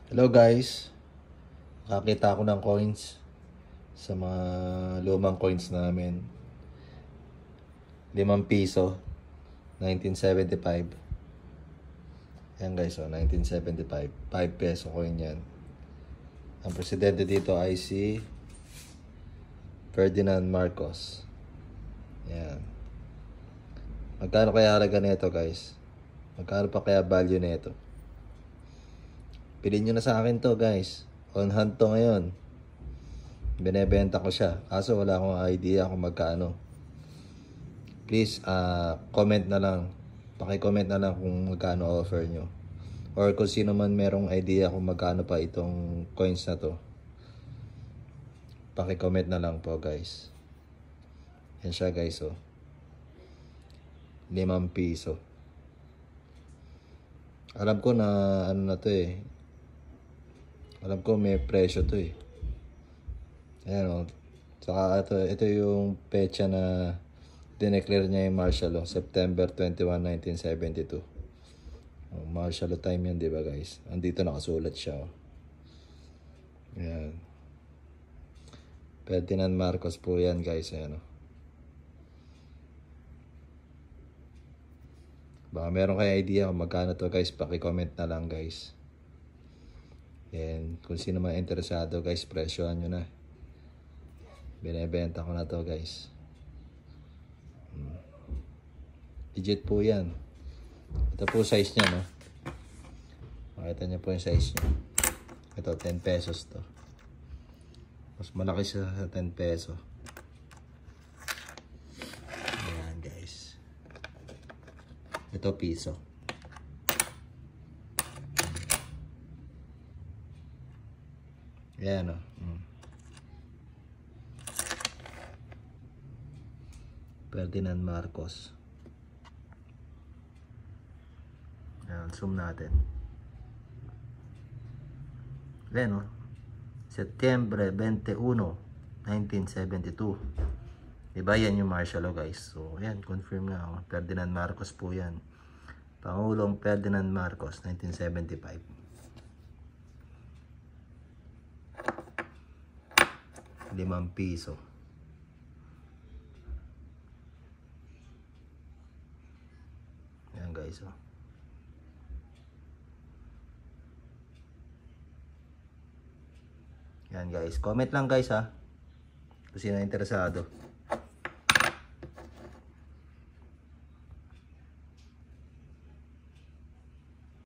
Hello guys, nakakita ako ng coins sa mga lumang coins namin. 5 piso, 1975. Yan guys, 1975. 5 peso coin yan. Ang presidente dito ay si Ferdinand Marcos. Yan. Magkano kaya halaga nito guys? Magkano pa kaya value nito? Bilhin nyo na sa akin to guys. On hand to ngayon. Binebenta ko siya. Kaso wala akong idea kung magkano. Please, comment na lang. Paki-comment na lang kung magkano offer nyo. Or kung sino man merong idea kung magkano pa itong coins na to. Paki-comment na lang po guys. Yan siya guys 5 piso. Alam ko na ano na to eh. Alam ko may presyo to eh. Ayan Saka ito yung pecha na dineclare niya yung martial law. September 21, 1972. Martial law time yan, diba guys? Andito nakasulat siya. Ayan. Ferdinand Marcos po yan guys. Ayan Baka meron kayo idea kung magkano to guys. Paki-comment na lang guys. And kung sino man interesado guys, presyohan nyo na. Binebenta ko na to guys. Legit po yan. Ito po size nya Makita nyo po yung size nya. Ito 10 pesos to. Mas malaki siya sa 10 peso. Ayan guys. Ito piso. Ayan Ferdinand Marcos. Ayan, zoom natin. Ayan Setyembre 21, 1972. Diba yan yung martial law guys. So ayan, confirm nga Ferdinand Marcos po yan. Pangulong Ferdinand Marcos, 1975. 5 piso. Ayan guys Yan guys, comment lang guys kung sino interesado.